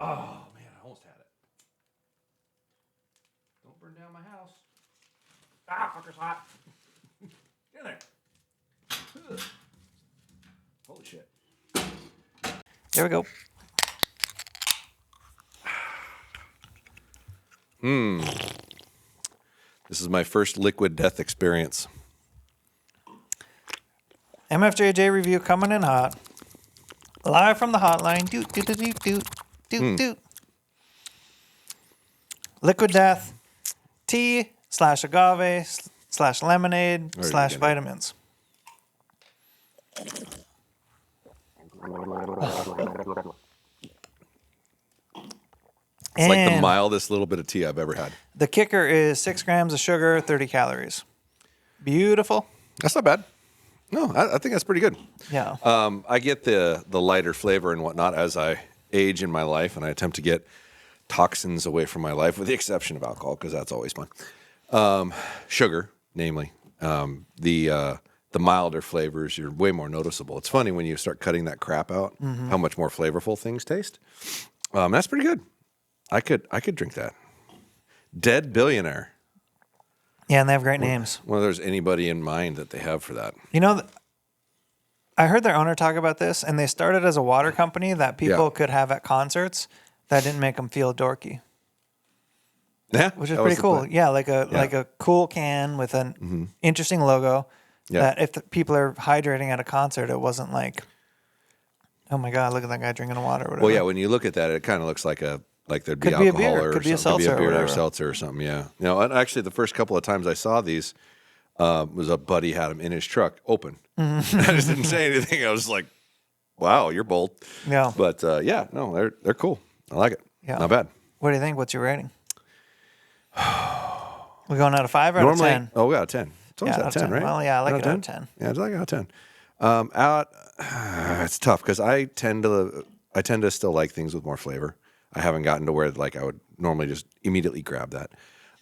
Oh, man, I almost had it. Don't burn down my house. Ah, fucker's hot. Get in there. Ugh. Holy shit. There we go. This is my first liquid death experience. MFJJ review coming in hot. Live from the hotline. Doot, doot, doot, doot, doot, doot, doot. Liquid death. Tea / agave / lemonade / vitamins. It's like the mildest little bit of tea I've ever had. The kicker is 6 grams of sugar, 30 calories. Beautiful. That's not bad. No, I think that's pretty good. Yeah. I get the lighter flavor and whatnot as I age in my life, and I attempt to get toxins away from my life, with the exception of alcohol, because that's always fun. Sugar, namely. The milder flavors, you're way more noticeable. It's funny when you start cutting that crap out, how much more flavorful things taste. That's pretty good. I could drink that. Dead Billionaire. Yeah, and they have great names. Well, there's anybody in mind that they have for that. You know, I heard their owner talk about this, and they started as a water company that people could have at concerts that didn't make them feel dorky. Yeah, which is pretty cool. Yeah, like a cool can with an interesting logo. Yeah. That if the people are hydrating at a concert, it wasn't like, oh my God, look at that guy drinking water. Or whatever. Well, yeah, when you look at that, it kind of looks like there'd be alcohol or could be a something. seltzer, could be a beer or seltzer or something. Yeah. You know, and actually, the first couple of times I saw these, was a buddy had them in his truck open. I just didn't say anything. I was just like, "Wow, you're bold." Yeah. But no, they're cool. I like it. Yeah. Not bad. What do you think? What's your rating? We're going out of 5 or Normally, out of 10? Oh, we got a 10. It's always out of 10, right? Well, yeah, I like it out of 10. Yeah, it's like out of 10. It's tough because I tend to still like things with more flavor. I haven't gotten to where like I would normally just immediately grab that.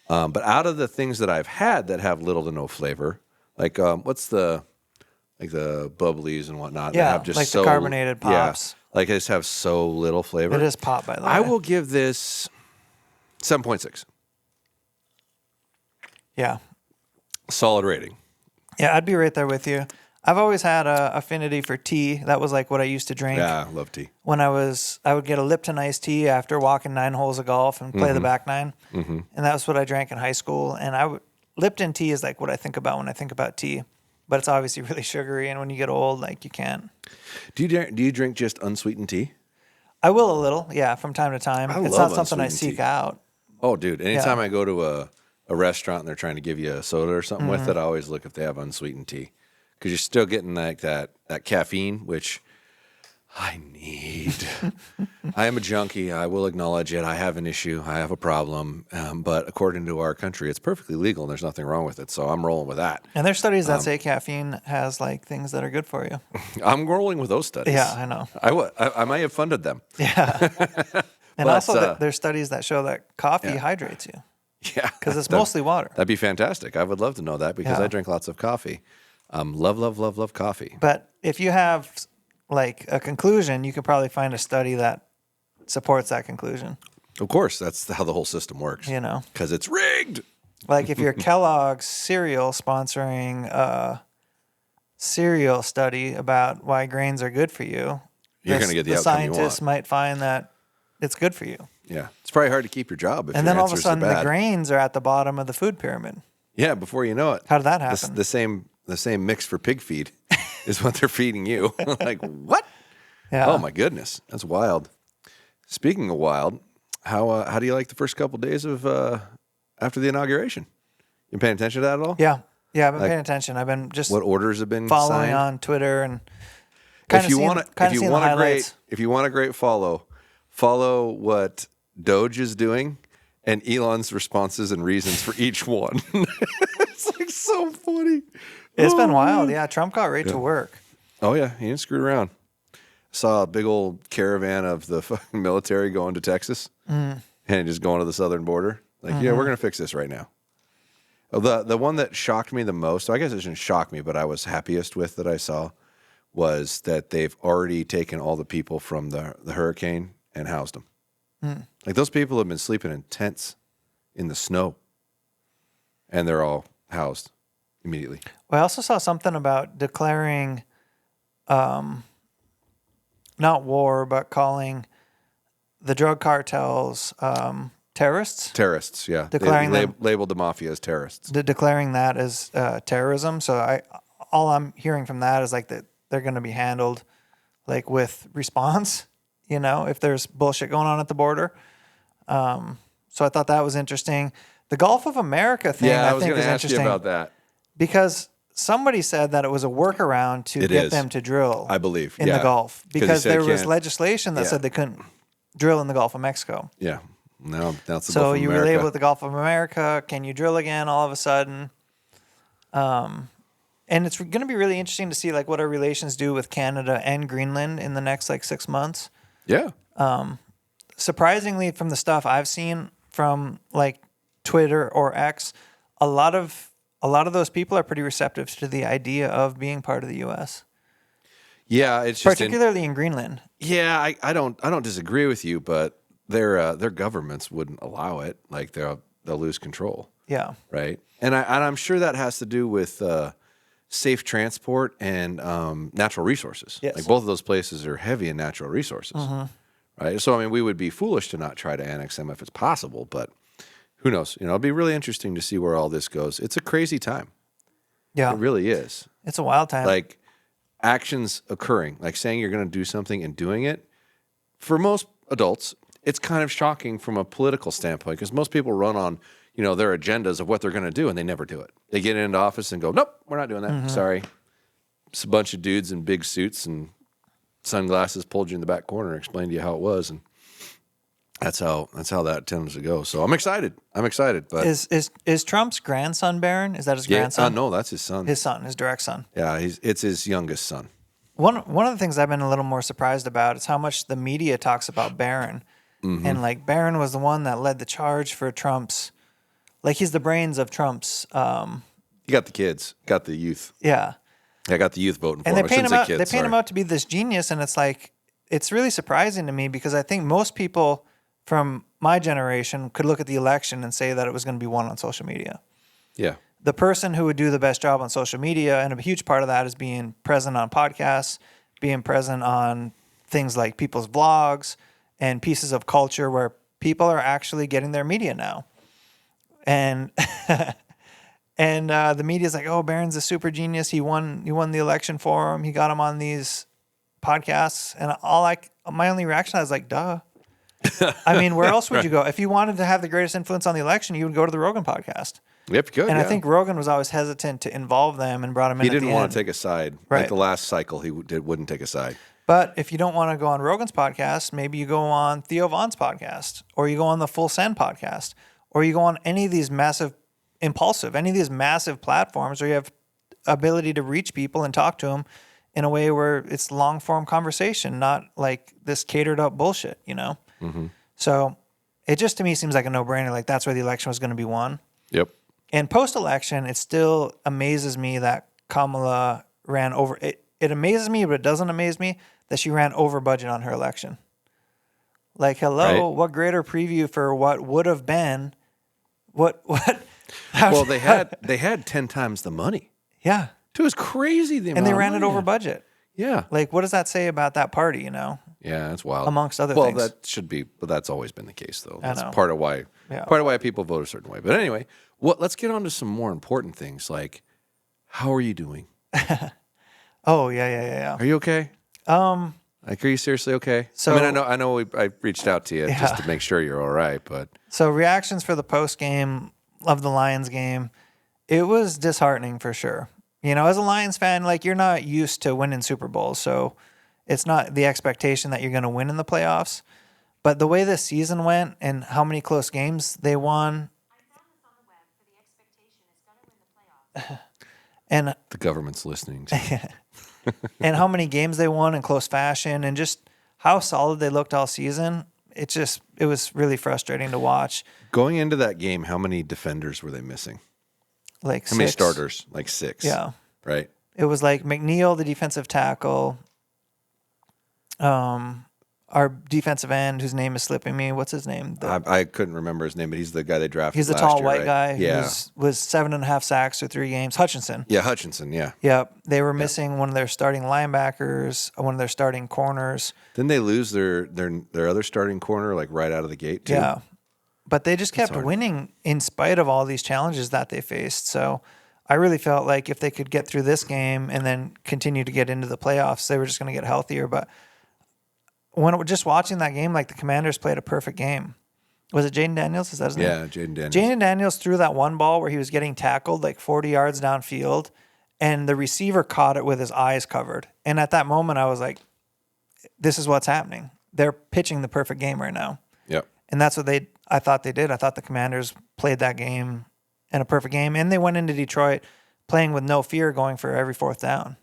But out of the things that I've had that have little to no flavor, like what's the bubblies and whatnot? Yeah, that have just like the carbonated pops. Yeah, like they just have so little flavor. It is pop, by the way. I will give this 7.6. Yeah. Solid rating. Yeah, I'd be right there with you. I've always had a affinity for tea. That was like what I used to drink. Yeah, I love tea. When I would get a Lipton iced tea after walking 9 holes of golf and play the back nine. And that was what I drank in high school. And Lipton tea is like what I think about when I think about tea. But it's obviously really sugary, and when you get old, like you can't. Do you drink just unsweetened tea? I will a little, yeah, from time to time. It's not something I seek out. Oh, dude, anytime I go to a restaurant and they're trying to give you a soda or something with it, I always look if they have unsweetened tea. Because you're still getting like that caffeine, which I need. I am a junkie. I will acknowledge it. I have an issue. I have a problem. But according to our country, it's perfectly legal and there's nothing wrong with it. So I'm rolling with that. And there's studies that say caffeine has like things that are good for you. I'm rolling with those studies. Yeah, I know. I might have funded them. Yeah. And also there's studies that show that coffee hydrates you. Yeah. Because it's mostly water. That'd be fantastic. I would love to know that because I drink lots of coffee. Love coffee. But if you have like a conclusion, you could probably find a study that supports that conclusion. Of course, that's how the whole system works. You know, because it's rigged. Like if you're Kellogg's cereal sponsoring a cereal study about why grains are good for you, you're going to get the outcome you want. Scientists might find that it's good for you. Yeah, it's probably hard to keep your job. And then all of a sudden, the grains are at the bottom of the food pyramid. Yeah, before you know it. How did that happen? The same mix for pig feed is what they're feeding you. Like, what? Yeah. Oh, my goodness. That's wild. Speaking of wild, how do you like the first couple days of after the inauguration? You paying attention to that at all? Yeah. Yeah, I've been paying attention. I've been just what orders have been following signed? On Twitter and if you want a great follow what Doge is doing and Elon's responses and reasons for each one. It's like so funny. It's been wild. Yeah, Trump got right to work. Oh, yeah. He didn't screw around. Saw a big old caravan of the fucking military going to Texas and just going to the southern border. Like, yeah, we're going to fix this right now. The one that shocked me the most, so I guess it shouldn't shock me, but I was happiest with that I saw was that they've already taken all the people from the hurricane and housed them. Like those people have been sleeping in tents in the snow, and they're all housed immediately. Well, I also saw something about declaring, not war, but calling the drug cartels terrorists. Terrorists, yeah. Declaring they them- labeled the mafia as terrorists. Declaring that as terrorism. So all I'm hearing from that is like that they're going to be handled like with response, if there's bullshit going on at the border. So I thought that was interesting. The Gulf of America thing, Yeah, I I was think, going is to ask you interesting about that. because somebody said that it was a workaround to It get is. them to drill. I believe, in the yeah. Gulf 'Cause they because said there was can't- legislation that Yeah. said they couldn't drill in the Gulf of Mexico. Yeah. Now it's the Gulf So of you America. relate with the Gulf of America. Can you drill again all of a sudden? And it's going to be really interesting to see like what our relations do with Canada and Greenland in the next like 6 months. Yeah. Surprisingly, from the stuff I've seen from like Twitter or X, a lot of those people are pretty receptive to the idea of being part of the U.S. Yeah, it's just Particularly in Greenland. Yeah, I don't disagree with you, but their governments wouldn't allow it. Like they'll lose control, Yeah. right? And I'm sure that has to do with safe transport and natural resources. Yes. Like both of those places are heavy in natural resources, right? So I mean, we would be foolish to not try to annex them if it's possible, but who knows? It'll be really interesting to see where all this goes. It's a crazy time. Yeah. It really is. It's a wild time. Like actions occurring, like saying you're going to do something and doing it. For most adults, it's kind of shocking from a political standpoint because most people run on, their agendas of what they're going to do and they never do it. They get into office and go, nope, we're not doing that. Sorry. It's a bunch of dudes in big suits and sunglasses pulled you in the back corner and explained to you how it was. And that's how that tends to go. So I'm excited. But is Trump's grandson Barron? Is that his yeah, grandson? no, that's his son. His son, his direct son. Yeah, it's his youngest son. One of the things I've been a little more surprised about is how much the media talks about Barron. And like Barron was the one that led the charge for Trump's, like he's the brains of Trump's. You got the kids, got the youth. Yeah. I got the youth voting for And him. they I paint shouldn't him say out. kids, They paint him sorry. out to be this genius, and it's like it's really surprising to me because I think most people from my generation could look at the election and say that it was going to be won on social media. Yeah. The person who would do the best job on social media, and a huge part of that is being present on podcasts, being present on things like people's vlogs and pieces of culture where people are actually getting their media now. And and the media's like, oh, Barron's a super genius. He won the election for him. He got him on these podcasts. And my only reaction, I was like, duh. I mean, where else would you go? If you wanted to have the greatest influence on the election, you would go to the Rogan podcast. Yep, good. And yeah. I think Rogan was always hesitant to involve them and brought him in. he at didn't the want end. to take a side. Right. Like the last cycle, he wouldn't take a side. But if you don't want to go on Rogan's podcast, maybe you go on Theo Vaughn's podcast, or you go on the Full Send podcast, or you go on any of these massive platforms where you have ability to reach people and talk to them in a way where it's long form conversation, not like this catered up bullshit, So it just to me seems like a no brainer. Like that's where the election was going to be won. Yep. And post election, it still amazes me that Kamala ran over. It amazes me, but it doesn't amaze me that she ran over budget on her election. Like, hello, Right. what greater preview for what would have been? What? Well, they had 10 times the money. Yeah, It was crazy. The and they ran it over budget. Yeah. Like, what does that say about that party? Yeah, that's wild. Amongst other well, things. that should be, but that's always been the case, though. That's know. part of why. Yeah. Part of why people vote a certain way. But anyway, let's get on to some more important things. Like, how are you doing? Oh yeah. Are you okay? Like, are you seriously okay? So- I mean, I know I reached out to you just to make sure you're all right, but So reactions for the post game of the Lions game, it was disheartening for sure. As a Lions fan, like you're not used to winning Super Bowls, so it's not the expectation that you're going to win in the playoffs. But the way this season went and how many close games they won, and the government's listening to you. and how many games they won in close fashion, and just how solid they looked all season, it was really frustrating to watch. Going into that game, how many defenders were they missing? Like How many 6. starters? Like 6. Yeah. Right? It was like McNeil, the defensive tackle. our defensive end, whose name is slipping me. What's his name? I couldn't remember his name, but he's the guy they drafted. He's the last tall year, white right? guy Yeah. who was 7.5 sacks through 3 games. Hutchinson. Yeah, Hutchinson. Yeah. Yep. They were missing one of their starting linebackers, one of their starting corners. Didn't they lose their other starting corner like right out of the gate too? Yeah. But they just kept winning in spite of all these challenges that they faced. So I really felt like if they could get through this game and then continue to get into the playoffs, they were just going to get healthier. But just watching that game, like the Commanders played a perfect game. Was it Jaden Daniels? Is that his name? Yeah, Jaden Daniels. Jaden Daniels threw that one ball where he was getting tackled like 40 yards downfield, and the receiver caught it with his eyes covered. And at that moment, I was like, this is what's happening. They're pitching the perfect game right now. Yep. And that's what I thought they did. I thought the Commanders played that game in a perfect game, and they went into Detroit playing with no fear, going for every 4th down.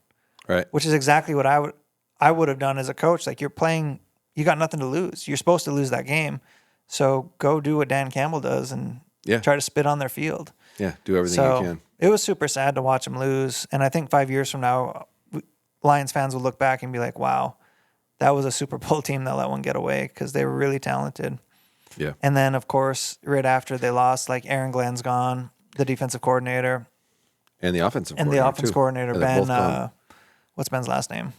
Right. Which is exactly what I would have done as a coach. Like, you're playing, you got nothing to lose. You're supposed to lose that game. So go do what Dan Campbell does and try to spit on their field. Yeah, do everything you can. It was super sad to watch them lose. And I think 5 years from now, Lions fans will look back and be like, wow, that was a Super Bowl team that let one get away, because they were really talented. Yeah. And then, of course, right after they lost, like, Aaron Glenn's gone, the defensive coordinator. And the offensive and coordinator. the offense too. coordinator, And they're both Ben, gone. what's Ben's last name?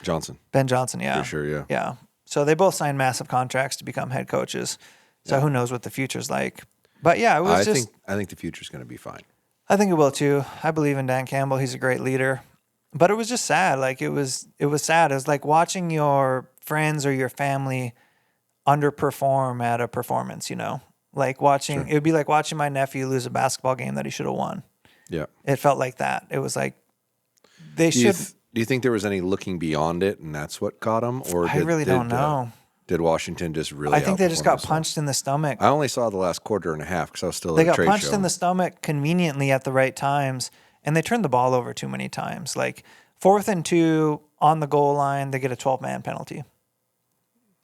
Johnson. Ben Johnson, yeah. For sure, yeah. Yeah. So they both signed massive contracts to become head coaches. So who knows what the future's like. But yeah, it was I think the future's going to be fine. I think it will too. I believe in Dan Campbell. He's a great leader. But it was just sad. Like, it was sad. It was like watching your friends or your family underperform at a performance, you know? Like watching, it would be like watching my nephew lose a basketball game that he should have won. Yeah. It felt like that. It was like they Do should. you think there was any looking beyond it, and that's what caught him? Or I really don't know. Did Washington just really? I think they just outperform got themselves? punched in the stomach. I only saw the last quarter and a half because I was still They at a got trade punched show. in the stomach conveniently at the right times, and they turned the ball over too many times. Like 4th and 2 on the goal line, they get a 12-man penalty.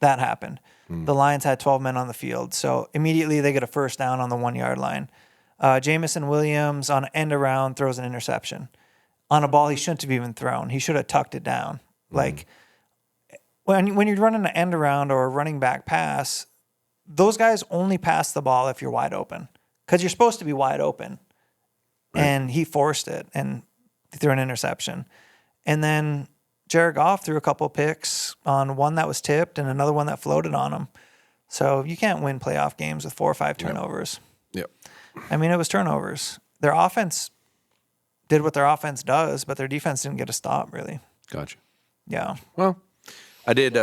That happened. The Lions had 12 men on the field, so immediately they get a 1st down on the 1-yard line. Jamison Williams on an end around throws an interception on a ball he shouldn't have even thrown. He should have tucked it down. Like when you're running an end around or a running back pass, those guys only pass the ball if you're wide open, because you're supposed to be wide open. Right. And he forced it and threw an interception. And then Jared Goff threw a couple picks on one that was tipped and another one that floated on him. So you can't win playoff games with 4 or 5 turnovers. Yep. I mean, it was turnovers. Their offense did what their offense does, but their defense didn't get a stop, really. Gotcha. Yeah. Well, I did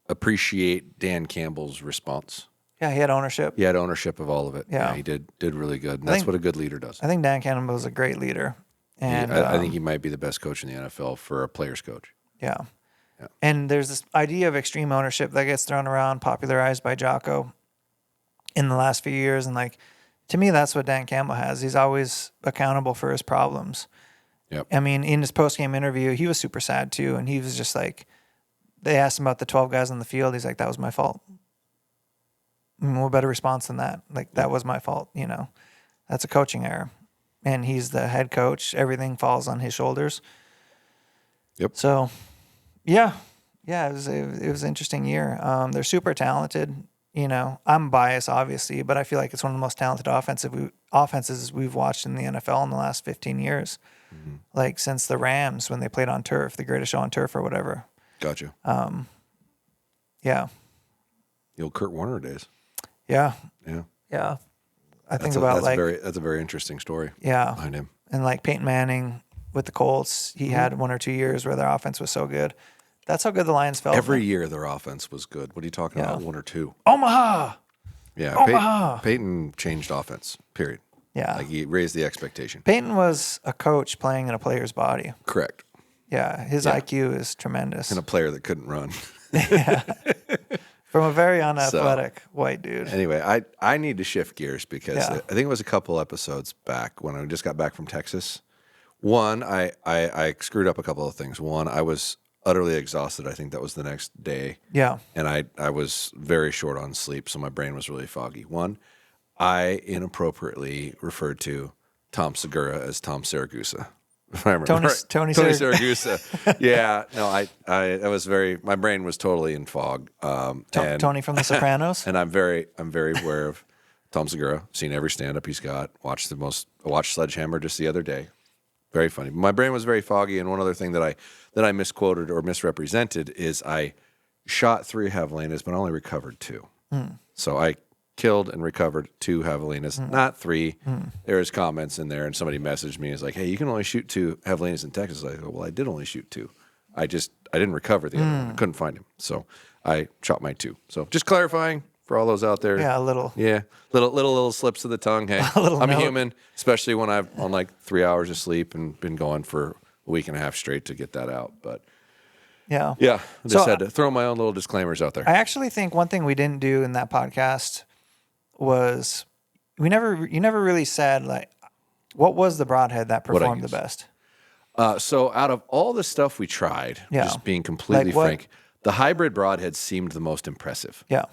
appreciate Dan Campbell's response. Yeah, he had ownership. He had ownership of all of it. Yeah. He did really good. And that's what a good leader does. I think Dan Campbell is a great leader. And I think he might be the best coach in the NFL for a player's coach. Yeah. And there's this idea of extreme ownership that gets thrown around, popularized by Jocko in the last few years. And like, to me, that's what Dan Campbell has. He's always accountable for his problems. Yep. I mean, in his post-game interview, he was super sad too. And he was just like, they asked him about the 12 guys on the field. He's like, that was my fault. I mean, what better response than that? Like, that was my fault, you know. That's a coaching error. And he's the head coach. Everything falls on his shoulders. Yep. So, it was an interesting year. They're super talented. You know, I'm biased, obviously, but I feel like it's one of the most talented offenses we've watched in the NFL in the last 15 years. Mm-hmm. Like since the Rams, when they played on turf, the greatest show on turf or whatever. Gotcha. Yeah. The old Kurt Warner days. Yeah. Yeah. Yeah. That's a very interesting story. Yeah. Behind him. And like Peyton Manning with the Colts, he had 1 or 2 years where their offense was so good. That's how good the Lions felt. Every year their offense was good. What are you talking about? 1 or 2? Omaha. Yeah. Omaha. Peyton changed offense, period. Yeah. Like he raised the expectation. Peyton was a coach playing in a player's body. Correct. Yeah. His IQ is tremendous. And a player that couldn't run. From a very unathletic white dude. Anyway, I need to shift gears because I think it was a couple episodes back when I just got back from Texas. One, I screwed up a couple of things. One, I was utterly exhausted. I think that was the next day. Yeah. And I was very short on sleep, so my brain was really foggy. One, I inappropriately referred to Tom Segura as Tom Saragusa. if I remember Tony right. Tony Siragusa. Yeah, no, I was my brain was totally in fog. And Tony from The Sopranos. and I'm very aware of Tom Segura. Seen every stand up he's got. Watched Sledgehammer just the other day. Very funny. My brain was very foggy, and one other thing that I misquoted or misrepresented is I shot 3 javelinas, but only recovered 2. So I killed and recovered 2 javelinas, not 3. There was comments in there, and somebody messaged me. It's like, hey, you can only shoot 2 javelinas in Texas. I go, well, I did only shoot 2. I didn't recover the other one. I couldn't find him, so I shot my 2. So just clarifying for all those out there. Yeah, a little. Yeah, little slips of the tongue. Hey, I'm a human, especially when I've on like 3 hours of sleep and been going for a week and a half straight to get that out. But Yeah. I just had to throw my own little disclaimers out there. I actually think one thing we didn't do in that podcast was you never really said, like, what was the broadhead that performed the best? So out of all the stuff we tried, just being completely frank, the hybrid broadhead seemed the most impressive. Yeah.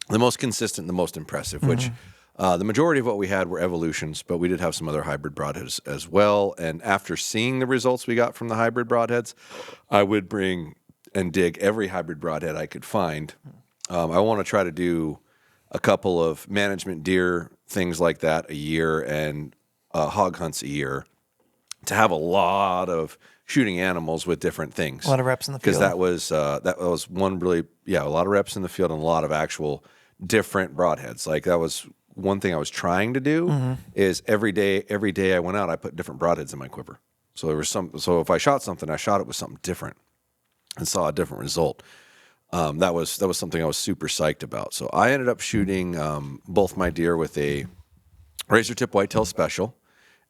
The most consistent, the most impressive, which the majority of what we had were evolutions, but we did have some other hybrid broadheads as well. And after seeing the results we got from the hybrid broadheads, I would bring and dig every hybrid broadhead I could find. I want to try to do a couple of management deer things like that a year and hog hunts a year to have a lot of shooting animals with different things. A lot of reps in the field. Because that was one really, a lot of reps in the field and a lot of actual different broadheads. Like that was one thing I was trying to do is every day I went out, I put different broadheads in my quiver. So so if I shot something, I shot it with something different and saw a different result. That was something I was super psyched about. So I ended up shooting both my deer with a razor tip whitetail special,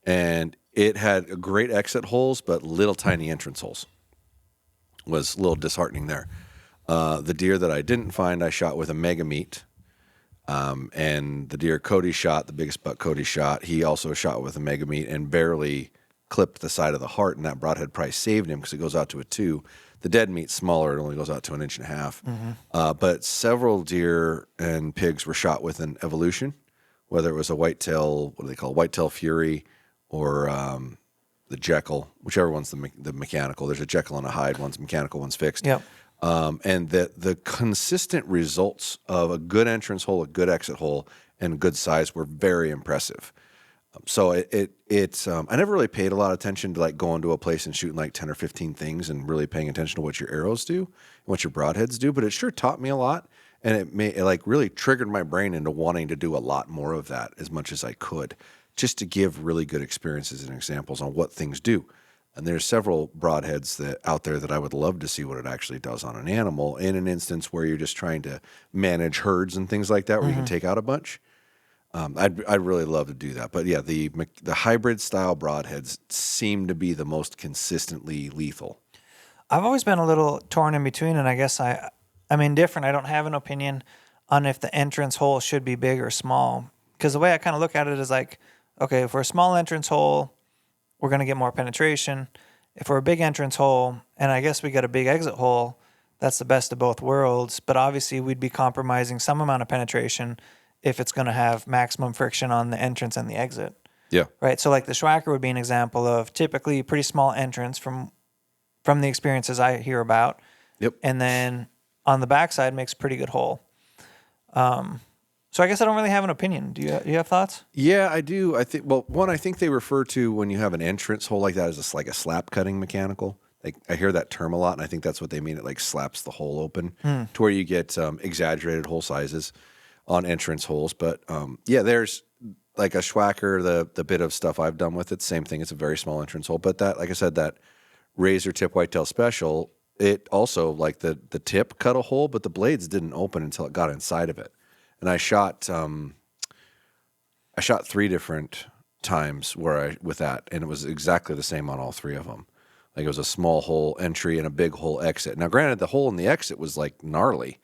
and it had great exit holes, but little tiny entrance holes. Was a little disheartening there. The deer that I didn't find, I shot with a mega meat. And the deer Cody shot, the biggest buck Cody shot, he also shot with a mega meat and barely clipped the side of the heart, and that broadhead probably saved him because it goes out to a 2. The dead meat's smaller; it only goes out to 1.5 inches. But several deer and pigs were shot with an evolution, whether it was a whitetail, what do they call it, whitetail fury, or the Jekyll, whichever one's the mechanical. There's a Jekyll and a hide. One's mechanical, one's fixed. Yep. And the consistent results of a good entrance hole, a good exit hole, and good size were very impressive. So I never really paid a lot of attention to like going to a place and shooting like 10 or 15 things and really paying attention to what your arrows do and what your broadheads do. But it sure taught me a lot, and it like really triggered my brain into wanting to do a lot more of that as much as I could, just to give really good experiences and examples on what things do. And there's several broadheads out there that I would love to see what it actually does on an animal in an instance where you're just trying to manage herds and things like that, where you can take out a bunch. I'd really love to do that. But yeah, the hybrid style broadheads seem to be the most consistently lethal. I've always been a little torn in between, and I guess I'm indifferent. I don't have an opinion on if the entrance hole should be big or small. Because the way I kind of look at it is like, okay, for a small entrance hole, we're going to get more penetration. If we're a big entrance hole, and I guess we got a big exit hole, that's the best of both worlds. But obviously, we'd be compromising some amount of penetration if it's going to have maximum friction on the entrance and the exit. Yeah. Right. So like the Schwacker would be an example of typically pretty small entrance from the experiences I hear about. Yep. And then on the backside makes a pretty good hole. So I guess I don't really have an opinion. Do you have thoughts? Yeah, I do. I think they refer to when you have an entrance hole like that as like a slap cutting mechanical. Like I hear that term a lot, and I think that's what they mean. It like slaps the hole open to where you get exaggerated hole sizes on entrance holes. But there's like a Schwacker, the bit of stuff I've done with it, same thing. It's a very small entrance hole. But that, like I said, that razor tip whitetail special, it also like the tip cut a hole, but the blades didn't open until it got inside of it. And I shot 3 different times with that, and it was exactly the same on all 3 of them. Like it was a small hole entry and a big hole exit. Now, granted, the hole in the exit was like gnarly,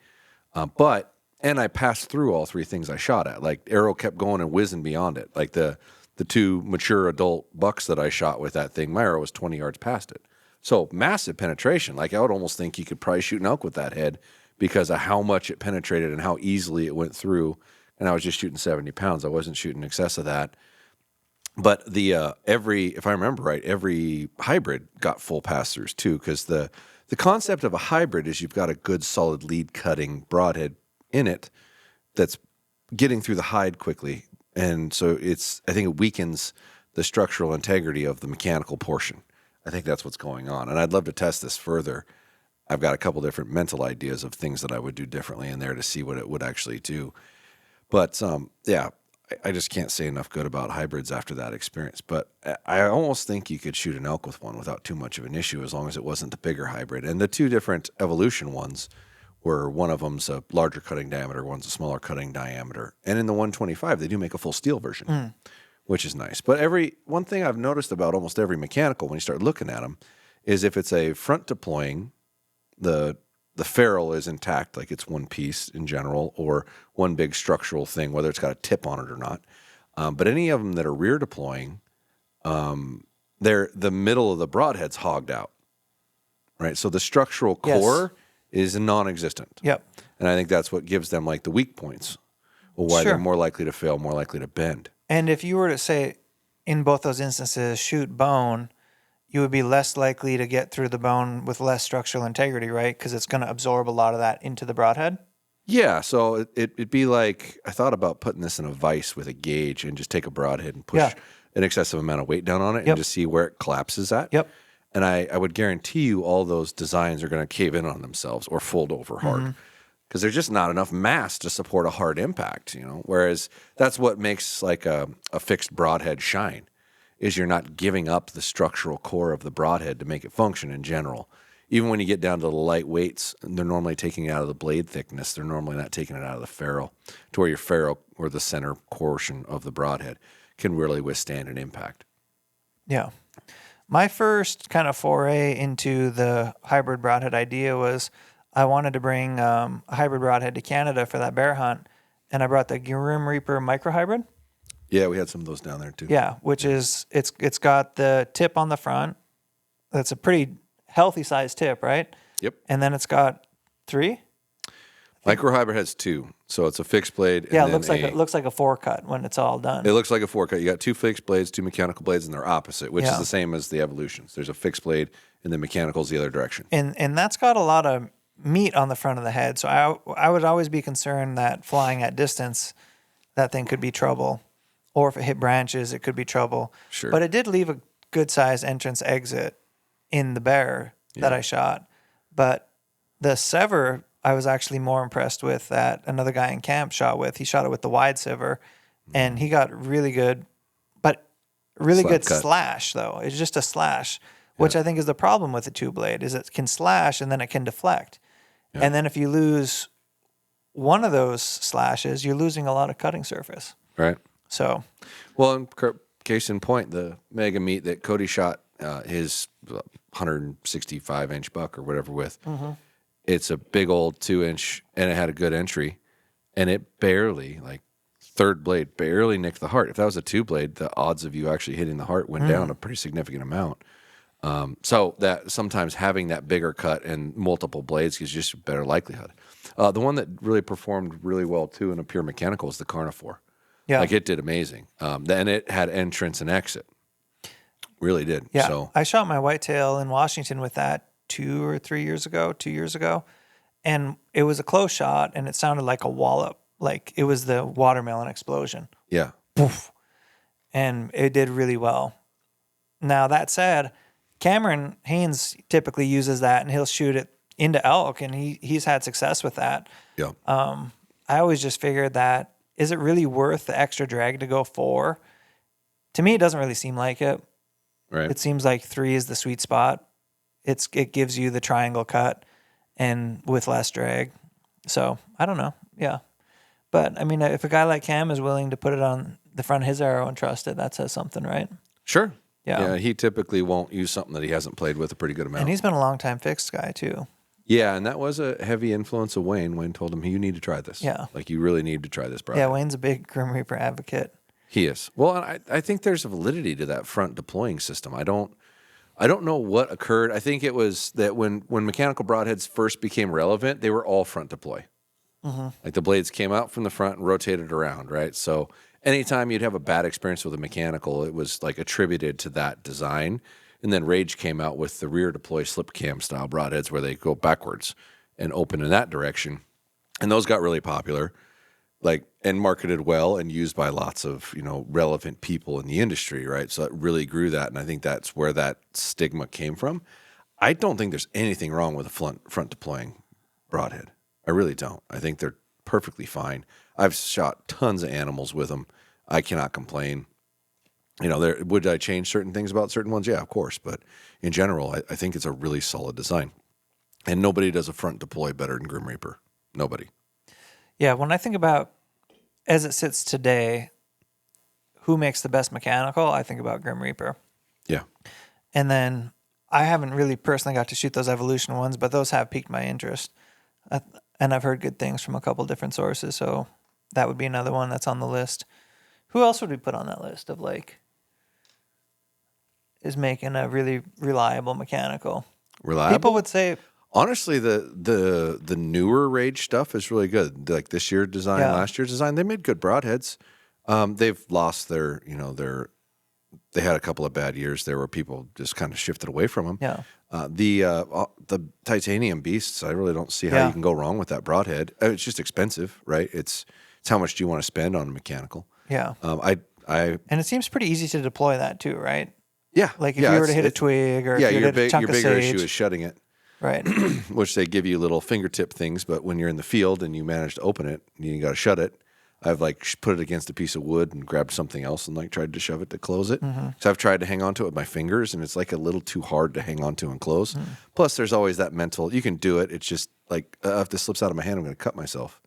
and I passed through all 3 things I shot at. Like arrow kept going and whizzing beyond it. Like the 2 mature adult bucks that I shot with that thing, my arrow was 20 yards past it. So massive penetration. Like I would almost think you could probably shoot an elk with that head because of how much it penetrated and how easily it went through. And I was just shooting 70 pounds. I wasn't shooting in excess of that. But if I remember right, every hybrid got full pass-throughs too, because the concept of a hybrid is you've got a good solid lead cutting broadhead in it that's getting through the hide quickly, and so I think it weakens the structural integrity of the mechanical portion. I think that's what's going on, and I'd love to test this further. I've got a couple different mental ideas of things that I would do differently in there to see what it would actually do. But yeah, I just can't say enough good about hybrids after that experience. But I almost think you could shoot an elk with one without too much of an issue, as long as it wasn't the bigger hybrid. And the two different evolution ones were, one of them's a larger cutting diameter, one's a smaller cutting diameter. And in the 125, they do make a full steel version, which is nice. But one thing I've noticed about almost every mechanical when you start looking at them is if it's a front deploying, the ferrule is intact, like it's one piece in general, or one big structural thing, whether it's got a tip on it or not. But any of them that are rear deploying, the middle of the broadhead's hogged out, right? So the structural core is non-existent. Yep. And I think that's what gives them like the weak points, or why they're more likely to fail, more likely to bend. And if you were to say, in both those instances, shoot bone, you would be less likely to get through the bone with less structural integrity, right? Because it's going to absorb a lot of that into the broadhead. Yeah, so it'd be like, I thought about putting this in a vise with a gauge and just take a broadhead and push an excessive amount of weight down on it and just see where it collapses at. Yep. And I would guarantee you all those designs are going to cave in on themselves or fold over hard, because there's just not enough mass to support a hard impact, Whereas that's what makes like a fixed broadhead shine, is you're not giving up the structural core of the broadhead to make it function in general. Even when you get down to the light weights, they're normally taking it out of the blade thickness. They're normally not taking it out of the ferrule, to where your ferrule, or the center portion of the broadhead, can really withstand an impact. Yeah. My first kind of foray into the hybrid broadhead idea was I wanted to bring a hybrid broadhead to Canada for that bear hunt, and I brought the Grim Reaper micro hybrid. Yeah, we had some of those down there too. Yeah, which is it's got the tip on the front. That's a pretty healthy size tip, right? Yep. And then it's got 3. Micro hybrid has 2, so it's a fixed blade. Yeah, and it looks like a 4 cut when it's all done. It looks like a 4 cut. You got 2 fixed blades, 2 mechanical blades, and they're opposite, which is the same as the evolutions. There's a fixed blade, and the mechanical's the other direction. And that's got a lot of meat on the front of the head. So I would always be concerned that flying at distance, that thing could be trouble. Or if it hit branches, it could be trouble. Sure. But it did leave a good size entrance exit in the bear that I shot. But the sever, I was actually more impressed with that another guy in camp shot with. He shot it with the wide sever, and he got really good, but really Slap good cut. slash, though. It's just a slash, which I think is the problem with the 2-blade, is it can slash and then it can deflect. Yeah. And then if you lose one of those slashes, you're losing a lot of cutting surface. Right. So, well, in case in point, the mega meat that Cody shot his 165-inch buck or whatever with, it's a big old 2-inch, and it had a good entry, and it barely, like third blade, barely nicked the heart. If that was a 2-blade, the odds of you actually hitting the heart went down a pretty significant amount. So that sometimes having that bigger cut and multiple blades gives you just a better likelihood. The one that really performed really well too in a pure mechanical is the Carnivore. Yeah, like it did amazing. Then it had entrance and exit. Really did. Yeah, so I shot my whitetail in Washington with that 2 years ago, and it was a close shot, and it sounded like a wallop, like it was the watermelon explosion. Yeah, poof, and it did really well. Now that said, Cameron Haynes typically uses that, and he'll shoot it into elk, and he's had success with that. Yeah. I always just figured that, is it really worth the extra drag to go 4? To me, it doesn't really seem like it. Right. It seems like 3 is the sweet spot. It gives you the triangle cut and with less drag. So I don't know. Yeah. But I mean, if a guy like Cam is willing to put it on the front of his arrow and trust it, that says something, right? Sure. Yeah. Yeah. He typically won't use something that he hasn't played with a pretty good amount. And he's been a long time fixed guy too. Yeah, and that was a heavy influence of Wayne. Wayne told him, you need to try this. Yeah. Like, you really need to try this broadhead. Yeah, Wayne's a big Grim Reaper advocate. He is. Well, and I think there's a validity to that front deploying system. I don't know what occurred. I think it was that when mechanical broadheads first became relevant, they were all front deploy. Like the blades came out from the front and rotated around, right? So anytime you'd have a bad experience with a mechanical, it was like attributed to that design. And then Rage came out with the rear deploy slip cam style broadheads where they go backwards and open in that direction. And those got really popular, like, and marketed well and used by lots of, relevant people in the industry, right? So it really grew that. And I think that's where that stigma came from. I don't think there's anything wrong with a front deploying broadhead. I really don't. I think they're perfectly fine. I've shot tons of animals with them. I cannot complain. Would I change certain things about certain ones? Yeah, of course. But in general, I think it's a really solid design. And nobody does a front deploy better than Grim Reaper. Nobody. Yeah, when I think about, as it sits today, who makes the best mechanical, I think about Grim Reaper. Yeah. And then I haven't really personally got to shoot those Evolution ones, but those have piqued my interest. And I've heard good things from a couple different sources, so that would be another one that's on the list. Who else would we put on that list of is making a really reliable mechanical? Reliable? People would say, honestly, the newer Rage stuff is really good. Like this year's design, last year's design, they made good broadheads. They've lost they had a couple of bad years there where people just kind of shifted away from them. Yeah. The titanium beasts, I really don't see how you can go wrong with that broadhead. It's just expensive, right? It's how much do you want to spend on a mechanical? Yeah. And it seems pretty easy to deploy that too, right? Yeah. Like if you were to hit a twig or if you were to hit a chunk of sage. Your bigger issue is shutting it. Right. Which they give you little fingertip things, but when you're in the field and you manage to open it, you got to shut it. I've put it against a piece of wood and grabbed something else and tried to shove it to close it. So I've tried to hang on to it with my fingers, and it's a little too hard to hang on to and close. Plus, there's always that mental, you can do it. It's just if this slips out of my hand, I'm going to cut myself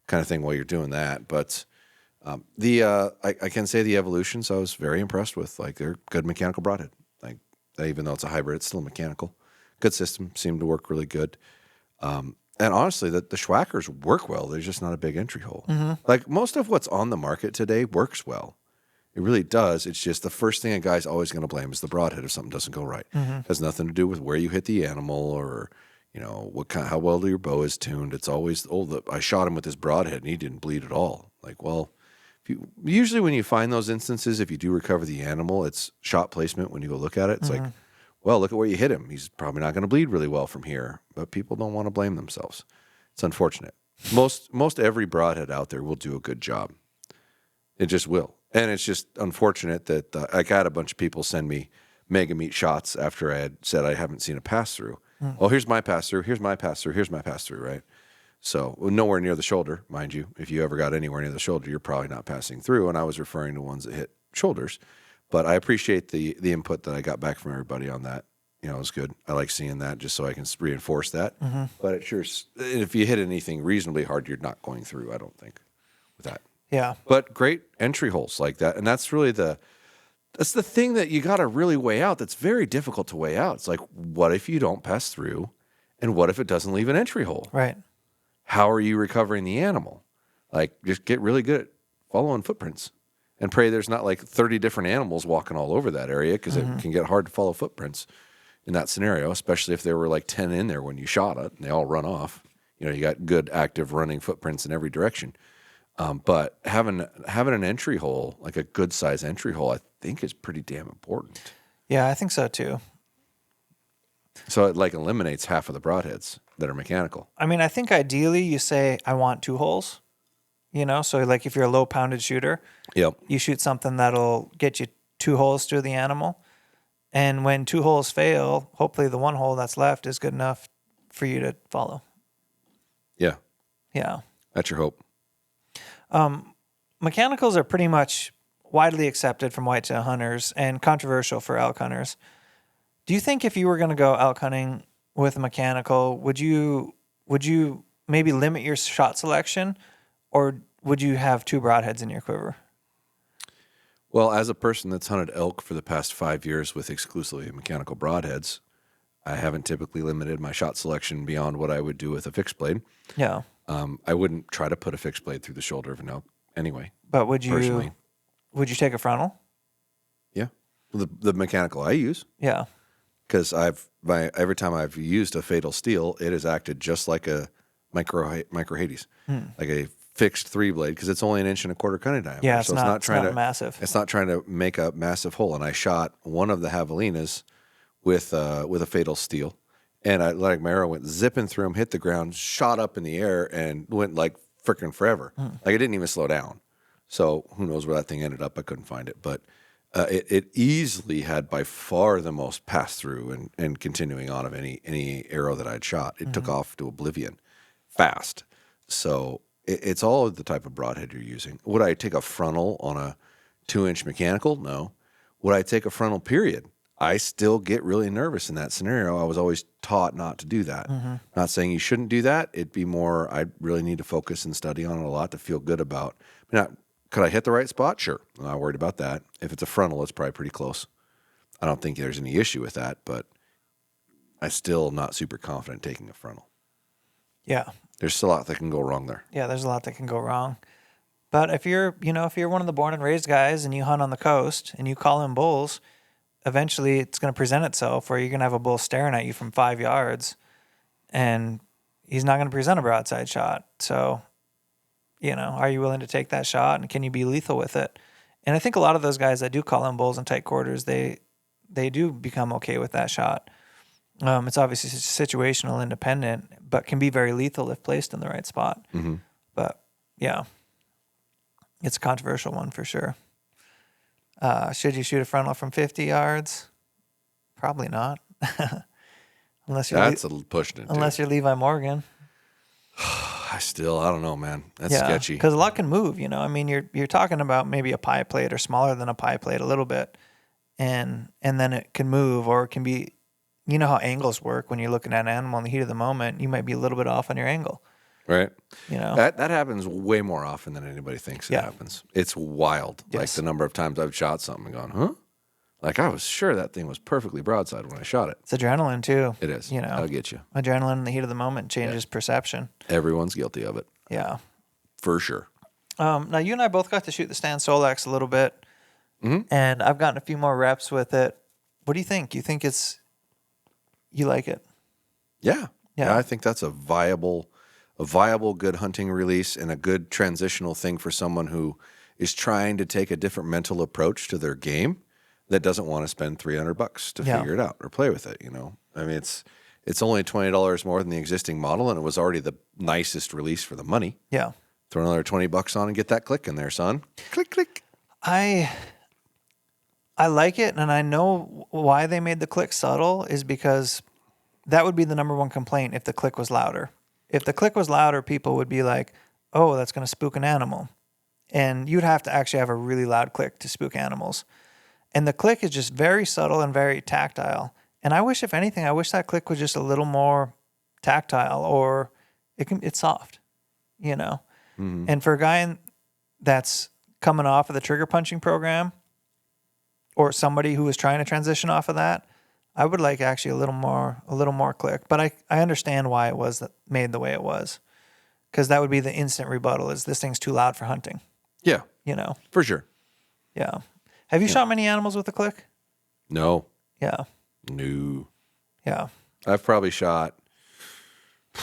kind of thing while you're doing that. But I can say the Evolutions I was very impressed with. They're good mechanical broadhead. Even though it's a hybrid, it's still mechanical. Good system, seemed to work really good. And honestly, the Schwackers work well. There's just not a big entry hole. Most of what's on the market today works well. It really does. It's just the first thing a guy's always going to blame is the broadhead if something doesn't go right. It has nothing to do with where you hit the animal or how well your bow is tuned. It's always I shot him with this broadhead and he didn't bleed at all. Usually when you find those instances, if you do recover the animal, it's shot placement. When you go look at it, it's well, look at where you hit him. He's probably not going to bleed really well from here, but people don't want to blame themselves. It's unfortunate. Most every broadhead out there will do a good job. It just will. And it's just unfortunate that I had a bunch of people send me mega meat shots after I had said I haven't seen a pass-through. Oh, here's my pass-through, here's my pass-through, here's my pass-through, right? So nowhere near the shoulder, mind you. If you ever got anywhere near the shoulder, you're probably not passing through, and I was referring to ones that hit shoulders. But I appreciate the input that I got back from everybody on that. It was good. I like seeing that just so I can reinforce that. But it sure, if you hit anything reasonably hard, you're not going through, I don't think, with that. Yeah. But great entry holes like that. And that's really that's the thing that you got to really weigh out that's very difficult to weigh out. It's what if you don't pass through? And what if it doesn't leave an entry hole? Right. How are you recovering the animal? Just get really good at following footprints. And pray there's not 30 different animals walking all over that area because it can get hard to follow footprints in that scenario, especially if there were 10 in there when you shot it and they all run off. You got good active running footprints in every direction. But having an entry hole, a good size entry hole, I think is pretty damn important. Yeah, I think so too. So it eliminates half of the broadheads that are mechanical. I mean, I think ideally you say, I want 2 holes. So if you're a low pounded shooter, you shoot something that'll get you 2 holes through the animal. And when 2 holes fail, hopefully the 1 hole that's left is good enough for you to follow. Yeah. Yeah. That's your hope. Mechanicals are pretty much widely accepted from whitetail hunters and controversial for elk hunters. Do you think if you were going to go elk hunting with a mechanical, would you maybe limit your shot selection, or would you have 2 broadheads in your quiver? Well, as a person that's hunted elk for the past 5 years with exclusively mechanical broadheads, I haven't typically limited my shot selection beyond what I would do with a fixed blade. Yeah. I wouldn't try to put a fixed blade through the shoulder of an elk anyway. But would you take a frontal? Yeah. The mechanical I use. Yeah. Because every time I've used a fatal steel, it has acted just like a micro Hades, like a fixed 3-blade, because it's only 1.25 inch cutting diameter. Yeah, so it's not trying to massive. It's not trying to make a massive hole. And I shot one of the javelinas with a fatal steel, and my arrow went zipping through him, hit the ground, shot up in the air, and went like freaking forever. Like it didn't even slow down. So who knows where that thing ended up? I couldn't find it, but it easily had by far the most pass through and continuing on of any arrow that I'd shot. It took off to oblivion fast. So it's all the type of broadhead you're using. Would I take a frontal on a 2-inch mechanical? No. Would I take a frontal period? I still get really nervous in that scenario. I was always taught not to do that. Not saying you shouldn't do that. It'd be more, I really need to focus and study on it a lot to feel good about. Could I hit the right spot? Sure. I'm not worried about that. If it's a frontal, it's probably pretty close. I don't think there's any issue with that, but I'm still not super confident taking a frontal. Yeah. There's still a lot that can go wrong there. Yeah, there's a lot that can go wrong. But if you're one of the born and raised guys and you hunt on the coast and you call in bulls, eventually it's going to present itself where you're going to have a bull staring at you from 5 yards and he's not going to present a broadside shot. So, are you willing to take that shot and can you be lethal with it? And I think a lot of those guys that do call in bulls in tight quarters, they do become okay with that shot. It's obviously situational, independent, but can be very lethal if placed in the right spot. But yeah, it's a controversial one for sure. Should you shoot a frontal from 50 yards? Probably not. Unless you're pushing it. Unless you're Levi Morgan. I don't know, man. That's sketchy. Because a lot can move. I mean, you're talking about maybe a pie plate or smaller than a pie plate a little bit, and then it can move, or it can be. You know how angles work when you're looking at an animal in the heat of the moment. You might be a little bit off on your angle. Right. That happens way more often than anybody thinks it happens. It's wild. Yes. Like the number of times I've shot something and gone, huh? Like I was sure that thing was perfectly broadside when I shot it. It's adrenaline too. It is. I'll get you. Adrenaline in the heat of the moment changes perception. Everyone's guilty of it. Yeah. For sure. Now you and I both got to shoot the Stan Solex a little bit, and I've gotten a few more reps with it. What do you think? You like it? Yeah. I think that's a viable, good hunting release and a good transitional thing for someone who is trying to take a different mental approach to their game that doesn't want to spend $300 to figure it out or play with it. I mean, it's only $20 more than the existing model, and it was already the nicest release for the money. Yeah. Throw another $20 on and get that click in there, son. Click, click. I like it, and I know why they made the click subtle is because that would be the number one complaint if the click was louder. If the click was louder, people would be like, oh, that's going to spook an animal. And you'd have to actually have a really loud click to spook animals. And the click is just very subtle and very tactile. And I wish, if anything, that click was just a little more tactile, or it's soft, And for a guy that's coming off of the trigger punching program, or somebody who was trying to transition off of that, I would like actually a little more click. But I understand why it was made the way it was, because that would be the instant rebuttal: is this thing's too loud for hunting. Yeah, for sure. Yeah. Have you shot many animals with a click? No. Yeah. No. Yeah. I've probably shot. I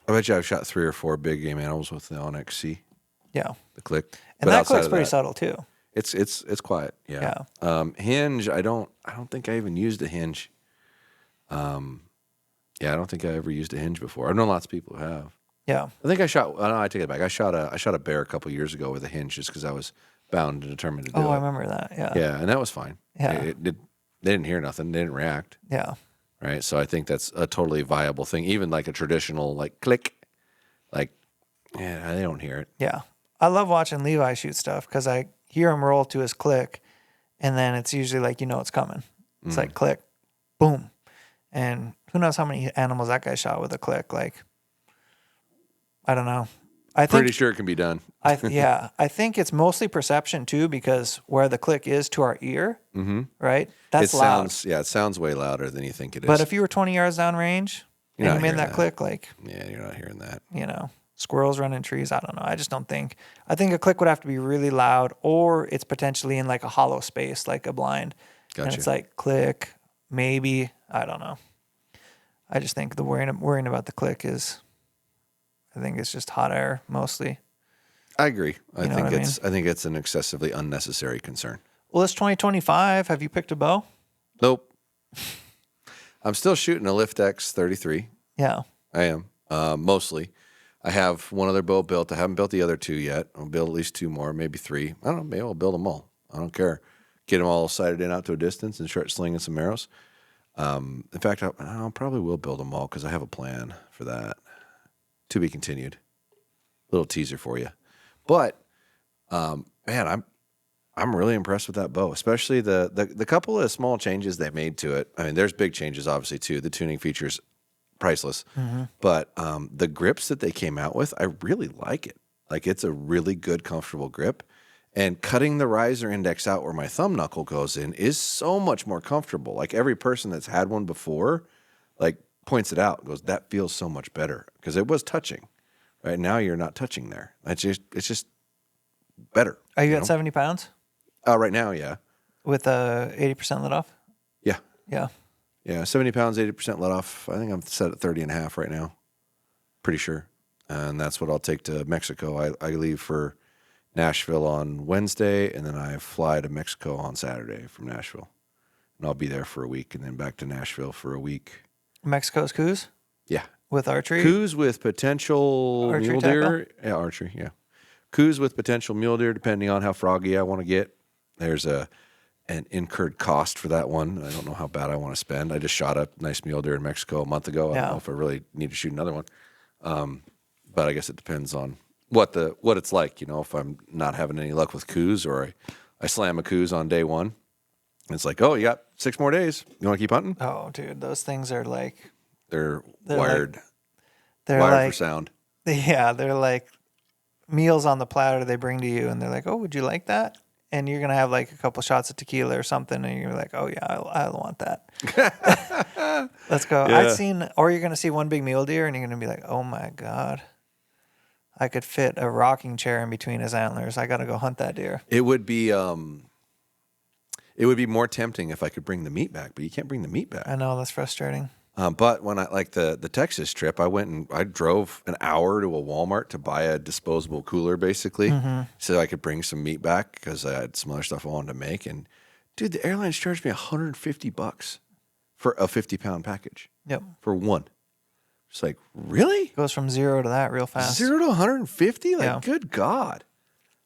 bet you I've shot 3 or 4 big game animals with the Onyx C. Yeah. The click, and that click's pretty subtle too. It's quiet. Yeah. Hinge. I don't think I even used a hinge. I don't think I ever used a hinge before. I've known lots of people who have. Yeah. I think I shot. No, I take it back. I shot a bear a couple years ago with a hinge just because I was bound and determined to do it. Oh, I remember that. Yeah. Yeah, and that was fine. Yeah. They didn't hear nothing. They didn't react. Yeah. Right. So I think that's a totally viable thing. Even like a traditional click, they don't hear it. Yeah. I love watching Levi shoot stuff because I hear him roll to his click, and then it's usually it's coming. It's like click, boom. And who knows how many animals that guy shot with a click. I don't know. Pretty sure it can be done. I think it's mostly perception too, because where the click is to our ear, right? That's loud. It sounds way louder than you think it is. But if you were 20 yards down range and you made that click, you're not hearing that. Squirrels running trees. I don't know. I just don't think. I think a click would have to be really loud, or it's potentially in a hollow space, like a blind. Gotcha. And it's click, maybe. I don't know. I just think the worrying about the click is, I think it's just hot air mostly. I agree. I know what I mean? think it's an excessively unnecessary concern. Well, it's 2025. Have you picked a bow? Nope. I'm still shooting a Lift-X 33. Yeah. I am. Mostly. I have one other bow built. I haven't built the other two yet. I'll build at least 2 more, maybe 3. I don't know. Maybe I'll build them all. I don't care. Get them all sighted in out to a distance and start slinging some arrows. In fact, I probably will build them all because I have a plan for that. To be continued. Little teaser for you. But, man, I'm really impressed with that bow, especially the couple of small changes they made to it. I mean, there's big changes, obviously, too. The tuning features, priceless. Mm-hmm. But the grips that they came out with, I really like it. Like, it's a really good, comfortable grip. And cutting the riser index out where my thumb knuckle goes in is so much more comfortable. Like, every person that's had one before, like, points it out, goes, that feels so much better. Because it was touching. Right now, you're not touching there. It's just better. Are you at 70 pounds? Right now, yeah. With 80% let off? Yeah. Yeah. Yeah, 70 pounds, 80% let off. I think I'm set at 30 and a half right now. Pretty sure. And that's what I'll take to Mexico. I leave for Nashville on Wednesday, and then I fly to Mexico on Saturday from Nashville. And I'll be there for a week, and then back to Nashville for a week. Mexico's coos? Yeah. With archery? Coos with potential Archery mule deer. Yeah, archery, yeah. Coos with potential mule deer, depending on how froggy I want to get. There's an incurred cost for that one. I don't know how bad I want to spend. I just shot a nice mule deer in Mexico a month ago. I don't know if I really need to shoot another one. But I guess it depends on what it's like. You know, if I'm not having any luck with coos, or I slam a coos on day one, and it's like, oh, you got 6 more days. You want to keep hunting? Oh, dude, those things are like... They're wired. Like, they're wired like, for sound. Yeah, they're like meals on the platter they bring to you, and they're like, oh, would you like that? And you're going to have like a couple shots of tequila or something, and you're like, oh, yeah, I want that. Let's go. Yeah. Or you're going to see one big mule deer, and you're going to be like, oh, my God. I could fit a rocking chair in between his antlers. I got to go hunt that deer. It would be more tempting if I could bring the meat back, but you can't bring the meat back. I know, that's frustrating. But when I like the Texas trip, I drove an hour to a Walmart to buy a disposable cooler, basically, so I could bring some meat back because I had some other stuff I wanted to make. And dude, the airlines charged me $150 for a 50-pound package. Yep. For one. It's like, really? It goes from 0 to that real fast. 0 to 150? Like, good God.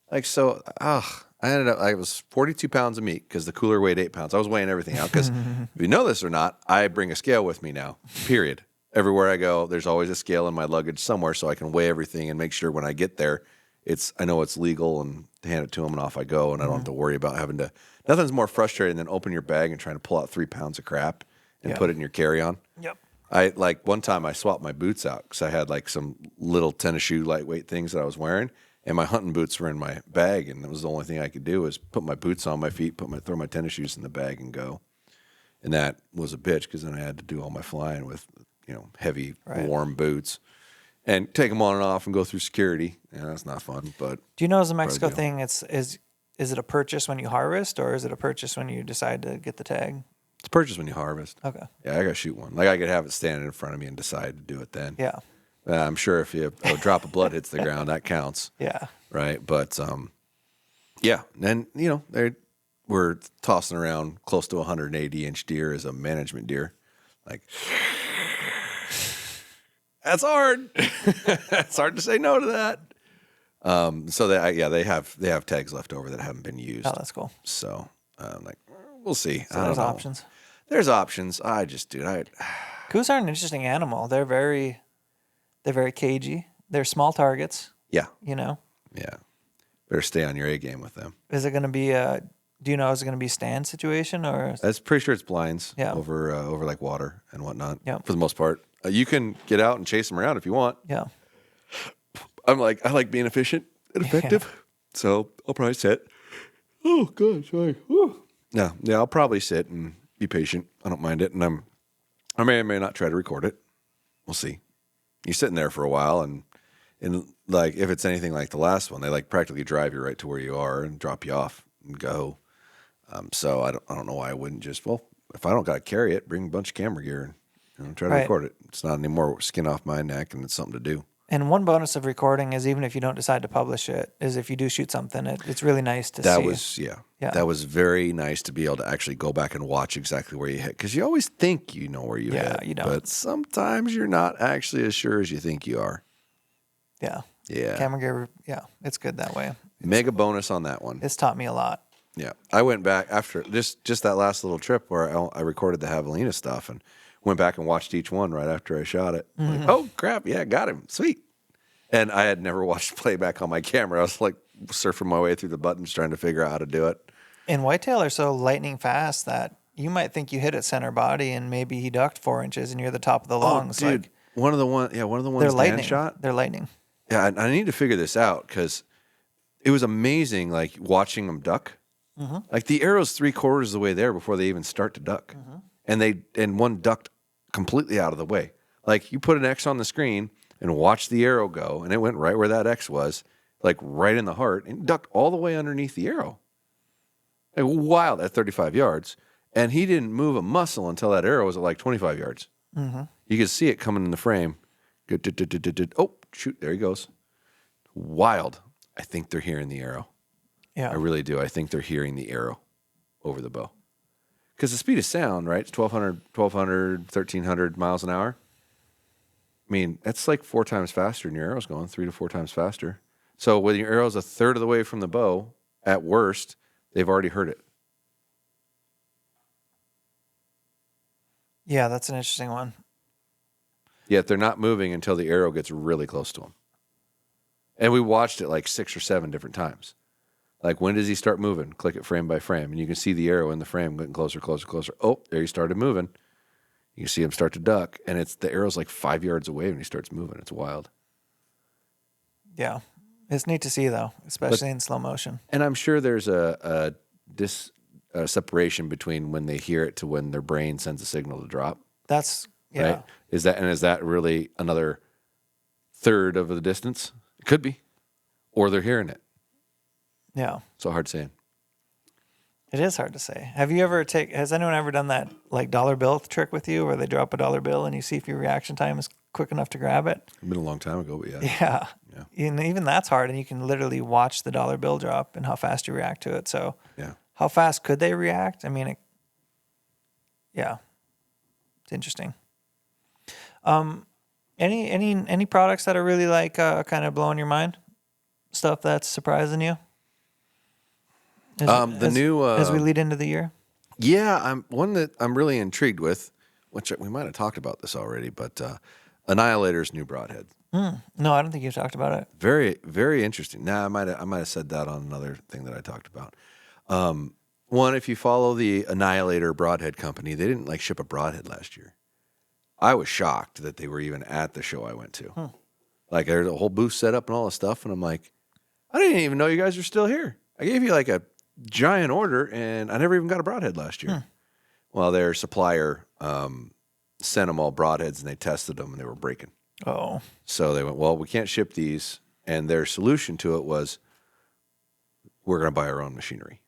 Like, so, I was 42 pounds of meat because the cooler weighed 8 pounds. I was weighing everything out because if you know this or not, I bring a scale with me now, period. Everywhere I go, there's always a scale in my luggage somewhere so I can weigh everything and make sure when I get there, I know it's legal and hand it to them and off I go, and I don't have to worry about nothing's more frustrating than open your bag and trying to pull out 3 pounds of crap and put it in your carry-on. Yep. One time I swapped my boots out because I had like some little tennis shoe lightweight things that I was wearing. And my hunting boots were in my bag, and that was the only thing I could do was put my boots on my feet, throw my tennis shoes in the bag, and go. And that was a bitch because then I had to do all my flying with, heavy, warm boots, and take them on and off and go through security. Yeah, that's not fun. But do you know, as a Mexico thing, is it a purchase when you harvest, or is it a purchase when you decide to get the tag? It's a purchase when you harvest. Okay. Yeah, I got to shoot one. Like I could have it standing in front of me and decide to do it then. Yeah. I'm sure if a drop of blood hits the ground, that counts. Yeah. Right. But, yeah. And, we're tossing around close to 180-inch deer as a management deer. Like, that's hard. It's hard to say no to that. So they have tags left over that haven't been used. Oh, that's cool. So, we'll see. So there's options. There's options. Coos are an interesting animal. They're very cagey. They're small targets. Yeah. Yeah. Better stay on your A game with them. Is it going to be is it going to be a stand situation, or? I'm pretty sure it's blinds. Yeah. Over like water and whatnot. Yeah. For the most part, you can get out and chase them around if you want. Yeah. I like being efficient and effective, so I'll probably sit. Oh God, sorry. Whew. Yeah. I'll probably sit and be patient. I don't mind it, and I may or may not try to record it. We'll see. You're sitting there for a while, and like if it's anything like the last one, they like practically drive you right to where you are and drop you off and go. So I don't know why I wouldn't just if I don't got to carry it, bring a bunch of camera gear Try to Right. record it. It's not anymore skin off my neck, and it's something to do. And one bonus of recording is even if you don't decide to publish it, is if you do shoot something, it's really nice to see. Yeah. That was very nice to be able to actually go back and watch exactly where you hit. Because you always think you know where you hit. You don't. But sometimes you're not actually as sure as you think you are. Yeah. Yeah. Camera gear, it's good that way. Mega bonus on that one. It's taught me a lot. Yeah. I went back after just that last little trip where I recorded the Javelina stuff and went back and watched each one right after I shot it. Like, oh, crap. Yeah, got him. Sweet. And I had never watched playback on my camera. I was like surfing my way through the buttons trying to figure out how to do it. And whitetail are so lightning fast that you might think you hit it center body and maybe he ducked 4 inches and you're the top of the lungs. Oh, dude. Like, one of the ones they're lightning. Dan shot. They're lightning. Yeah, I need to figure this out because it was amazing, like watching them duck. Like the arrow's 3/4 of the way there before they even start to duck, and one ducked completely out of the way. Like you put an X on the screen and watch the arrow go, and it went right where that X was, like right in the heart, and ducked all the way underneath the arrow. Like, wild at 35 yards, and he didn't move a muscle until that arrow was at like 25 yards. You could see it coming in the frame. Oh, shoot, there he goes. Wild. I think they're hearing the arrow. Yeah. I really do. I think they're hearing the arrow over the bow. Because the speed of sound, right? It's 1,200, 1,300 miles an hour. I mean, that's like 4 times faster than your arrow's going, 3 to 4 times faster. So when your arrow's a third of the way from the bow, at worst, they've already heard it. Yeah, that's an interesting one. Yet they're not moving until the arrow gets really close to them. And we watched it like 6 or 7 different times. Like, when does he start moving? Click it frame by frame. And you can see the arrow in the frame getting closer, closer, closer. Oh, there he started moving. You see him start to duck. And the arrow's like 5 yards away when he starts moving. It's wild. Yeah. It's neat to see, though, especially in slow motion. And I'm sure there's a separation between when they hear it to when their brain sends a signal to drop. That's, yeah. Right? Is that really another third of the distance? It could be. Or they're hearing it. Yeah. So hard saying. It is hard to say. Has anyone ever done that like dollar bill trick with you where they drop a dollar bill and you see if your reaction time is quick enough to grab it? It's been a long time ago, but yeah. Yeah. And even that's hard, and you can literally watch the dollar bill drop and how fast you react to it. So Yeah. how fast could they react? I mean, it's interesting. Any products that are really like kind of blowing your mind? Stuff that's surprising you? As we lead into the year? Yeah, one that I'm really intrigued with, which we might have talked about this already, but Annihilator's new Broadhead. No, I don't think you've talked about it. Very, very interesting. Nah, I might have said that on another thing that I talked about. One, if you follow the Annihilator Broadhead company, they didn't ship a Broadhead last year. I was shocked that they were even at the show I went to. Like, there's a whole booth set up and all this stuff, and I'm like, I didn't even know you guys were still here. I gave you like a giant order, and I never even got a Broadhead last year. Well, their supplier sent them all Broadheads, and they tested them, and they were breaking. Oh. So they went, well, we can't ship these. And their solution to it was, we're going to buy our own machinery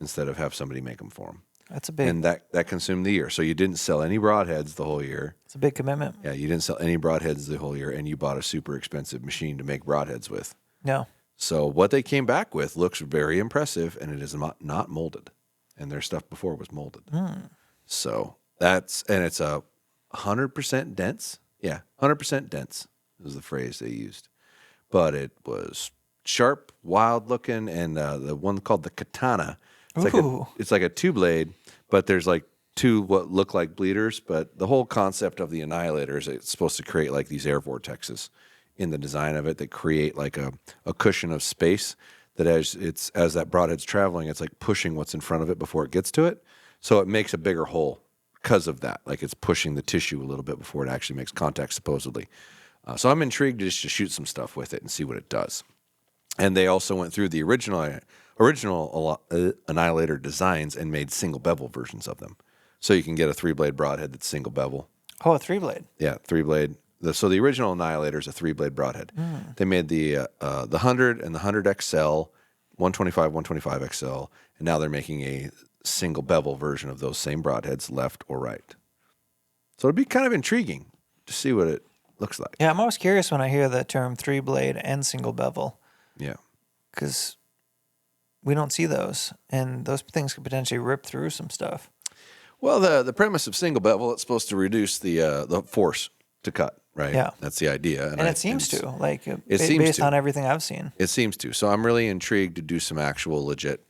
instead of have somebody make them for them. That's a big... And that consumed the year. So you didn't sell any Broadheads the whole year. It's a big commitment. Yeah, you didn't sell any Broadheads the whole year, and you bought a super expensive machine to make Broadheads with. No. So what they came back with looks very impressive, and it is not molded. And their stuff before was molded. So it's a 100% dense. Yeah, 100% dense is the phrase they used. But it was sharp, wild looking, and the one called the Katana. It's like a 2-blade, but there's like 2 what look like bleeders. But the whole concept of the Annihilator is it's supposed to create like these air vortexes in the design of it that create like a cushion of space that as that Broadhead's traveling, it's like pushing what's in front of it before it gets to it. So it makes a bigger hole because of that. Like, it's pushing the tissue a little bit before it actually makes contact, supposedly. So I'm intrigued just to shoot some stuff with it and see what it does. And they also went through the original Annihilator designs and made single bevel versions of them. So you can get a 3-blade Broadhead that's single bevel. Oh, a 3-blade. Yeah, 3-blade. So the original Annihilator is a 3-blade Broadhead. They made the 100 and the 100 XL, 125, 125 XL, and now they're making a single bevel version of those same Broadheads, left or right. So it'd be kind of intriguing to see what it looks like. Yeah, I'm always curious when I hear the term 3-blade and single bevel, Yeah. because we don't see those, and those things could potentially rip through some stuff. Well, the premise of single bevel, it's supposed to reduce the force to cut, right? Yeah. That's the idea. And it seems to, like, seems based to. on everything I've seen. It seems to. So I'm really intrigued to do some actual legit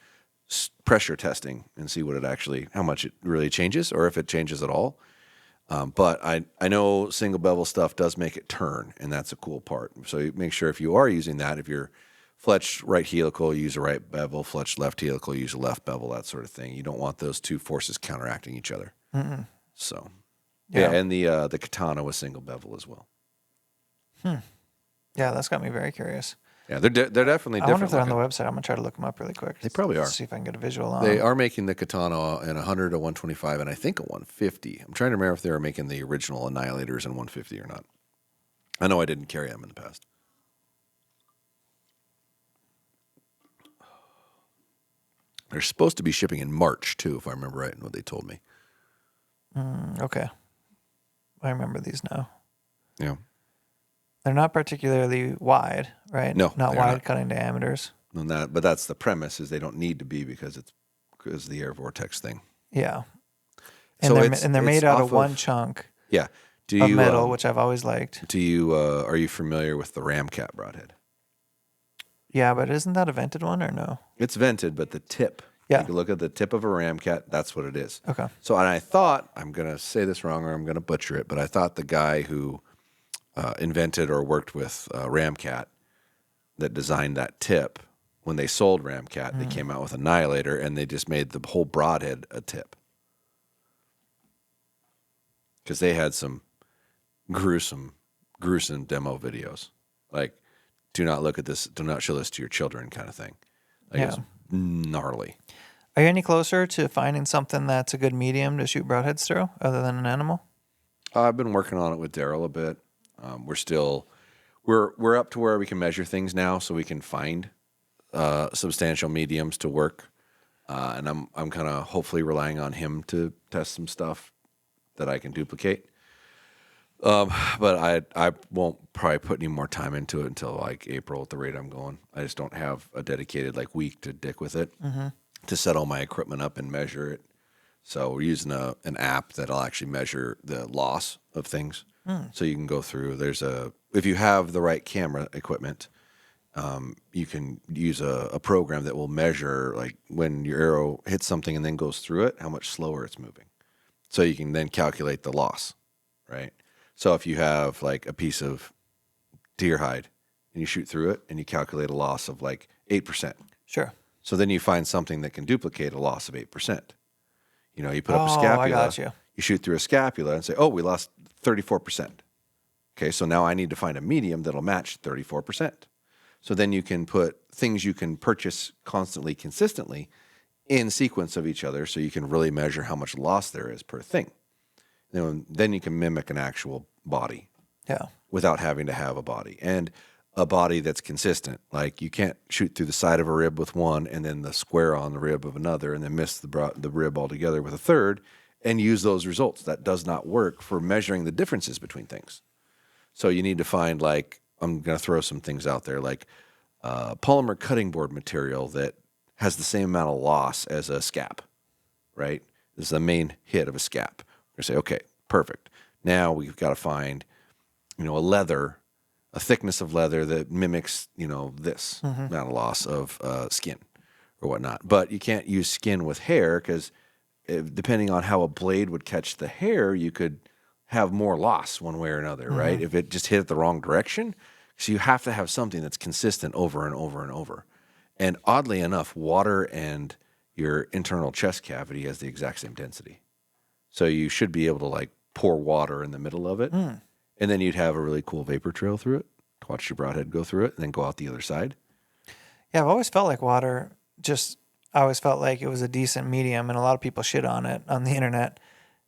pressure testing and see what it actually, how much it really changes, or if it changes at all. But I know single bevel stuff does make it turn, and that's a cool part. So you make sure if you are using that, if you're fletched right helical, use a right bevel, fletched left helical, use a left bevel, that sort of thing. You don't want those two forces counteracting each other. Mm-mm. So, yeah, and the katana was single bevel as well. Yeah, that's got me very curious. Yeah, they're definitely different. I wonder if they're on the website. I'm going to try to look them up really quick. They probably are. See if I can get a visual on They them. are making the katana in 100, a 125, and I think a 150. I'm trying to remember if they were making the original Annihilators in 150 or not. I know I didn't carry them in the past. They're supposed to be shipping in March, too, if I remember right, what they told me. Okay. I remember these now. Yeah. They're not particularly wide, right? No, Not they're wide not. cutting diameters. But that's the premise, is they don't need to be because of the air vortex thing. Yeah. So And they're it's made out off of one chunk Yeah. of metal, which I've always liked. Are you familiar with the Ramcat broadhead? Yeah, but isn't that a vented one or no? It's vented, but the tip. Yeah. You can look at the tip of a Ramcat. That's what it is. Okay. So, and I thought, I'm going to say this wrong or I'm going to butcher it, but I thought the guy who invented or worked with Ramcat that designed that tip, when they sold Ramcat, they came out with Annihilator and they just made the whole broadhead a tip. Because they had some gruesome demo videos. Like, do not look at this, do not show this to your children kind of thing. Like, Yeah. it's gnarly. Are you any closer to finding something that's a good medium to shoot broadheads through other than an animal? I've been working on it with Daryl a bit. We're up to where we can measure things now, so we can find substantial mediums to work. And I'm kind of hopefully relying on him to test some stuff that I can duplicate. But I won't probably put any more time into it until like April at the rate I'm going. I just don't have a dedicated like week to dick with it to set all my equipment up and measure it. So we're using an app that'll actually measure the loss of things. So you can go through. If you have the right camera equipment, you can use a program that will measure like when your arrow hits something and then goes through it, how much slower it's moving. So you can then calculate the loss, right? So if you have like a piece of deer hide and you shoot through it and you calculate a loss of like 8%. Sure. So then you find something that can duplicate a loss of 8%. You know, you put up a Oh, scapula. I got you. You shoot through a scapula and say, oh, we lost 34%. Okay, so now I need to find a medium that'll match 34%. So then you can put things you can purchase constantly, consistently in sequence of each other so you can really measure how much loss there is per thing. Then you can mimic an actual body Yeah. without having to have a body. And a body that's consistent. Like you can't shoot through the side of a rib with one and then the square on the rib of another and then miss the rib altogether with a third and use those results. That does not work for measuring the differences between things. So you need to find like, I'm going to throw some things out there, like polymer cutting board material that has the same amount of loss as a scap, right? This is the main hit of a scap. We're going to say, okay, perfect. Now we've got to find, a thickness of leather that mimics, this amount of loss of skin or whatnot. But you can't use skin with hair because depending on how a blade would catch the hair, you could have more loss one way or another, right? If it just hit it the wrong direction. So you have to have something that's consistent over and over and over. And oddly enough, water and your internal chest cavity has the exact same density. So you should be able to like pour water in the middle of it. And then you'd have a really cool vapor trail through it to watch your broadhead go through it and then go out the other side. Yeah, I've always felt like water I always felt like it was a decent medium, and a lot of people shit on it on the internet.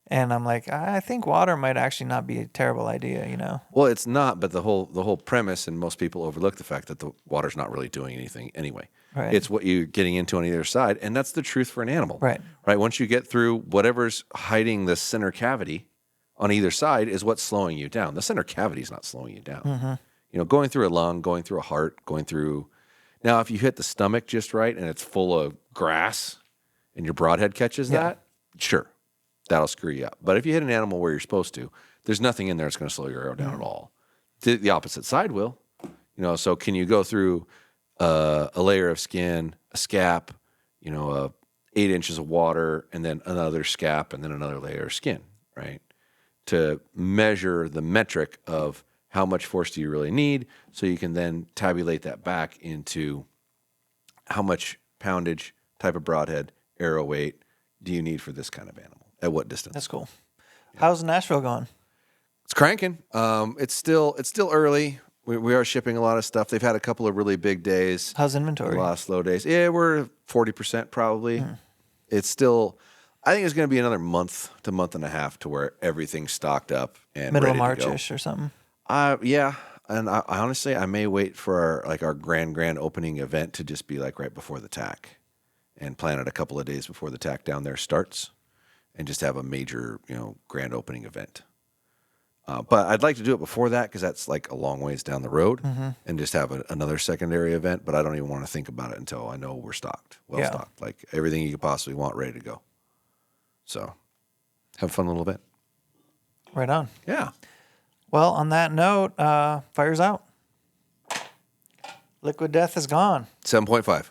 And I'm like, I think water might actually not be a terrible idea, Well, it's not, but the whole premise, and most people overlook the fact that the water's not really doing anything anyway. Right. It's what you're getting into on either side, and that's the truth for an animal. Right. Right. Once you get through whatever's hiding the center cavity on either side is what's slowing you down. The center cavity is not slowing you down. You know, going through a lung, going through a heart, going through. Now, if you hit the stomach just right and it's full of grass and your broadhead catches that, sure, that'll screw you up. But if you hit an animal where you're supposed to, there's nothing in there that's going to slow your arrow down at all. The opposite side will. You know, so can you go through a layer of skin, a scap, you know, 8 inches of water, and then another scap, and then another layer of skin, right? To measure the metric of how much force do you really need, so you can then tabulate that back into how much poundage, type of broadhead, arrow weight do you need for this kind of animal, at what distance. That's cool. Yeah. How's Nashville going? It's cranking. It's still early. We are shipping a lot of stuff. They've had a couple of really big days. How's inventory? A lot of slow days. Yeah, we're 40% probably. It's still, I think it's going to be another month to month and a half to where everything's stocked up and middle ready of to go. March-ish or something. Yeah, and I honestly, I may wait for our grand opening event to just be like right before the tack, and plan it a couple of days before the tack down there starts, and just have a major, you know, grand opening event. But I'd like to do it before that because that's like a long ways down the road, and just have another secondary event. But I don't even want to think about it until I know we're stocked, stocked, like everything you could possibly want, ready to go. So, have a fun little event. Right on. Yeah. Well, on that note, fire's out. Liquid death is gone. 7.5.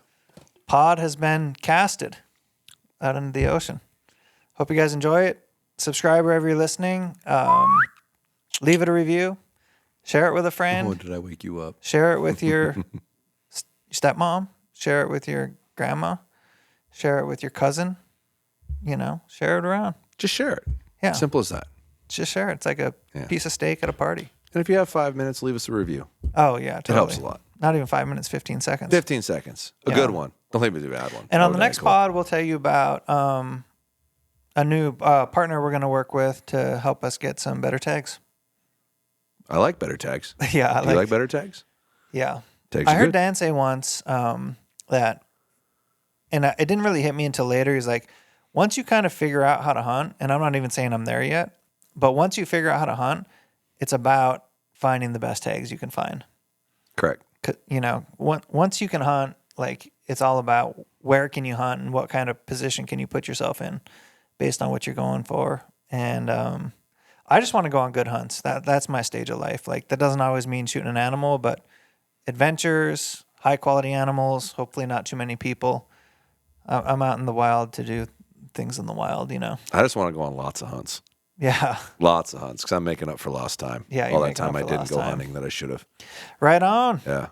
Pod has been casted out into the ocean. Hope you guys enjoy it. Subscribe wherever you're listening. Leave it a review. Share it with a friend. Oh, did I wake you up? Share it with your stepmom. Share it with your grandma. Share it with your cousin. You know, share it around. Just share it. Yeah. Simple as that. Just share it. It's like a piece of steak at a party. And if you have 5 minutes, leave us a review. Oh, yeah, totally. It helps a lot. Not even 5 minutes, 15 seconds. 15 seconds. A good one. Don't leave me a bad one. And on the next pod, we'll tell you about a new partner we're going to work with to help us get some better tags. I like better tags. Yeah. You like better tags? Yeah. Tags I heard good. Dan say once that, and it didn't really hit me until later. He's like, once you kind of figure out how to hunt, and I'm not even saying I'm there yet, but once you figure out how to hunt, it's about finding the best tags you can find. Correct. You know, once you can hunt, like it's all about where can you hunt and what kind of position can you put yourself in based on what you're going for. And I just want to go on good hunts. That's my stage of life. Like that doesn't always mean shooting an animal, but adventures, high quality animals, hopefully not too many people. I'm out in the wild to do things in the wild, you know. I just want to go on lots of hunts. Yeah. Lots of hunts because I'm making up for lost time. Yeah. All that time I didn't go hunting that I should have. Right on. Yeah.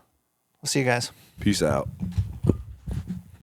We'll see you guys. Peace out.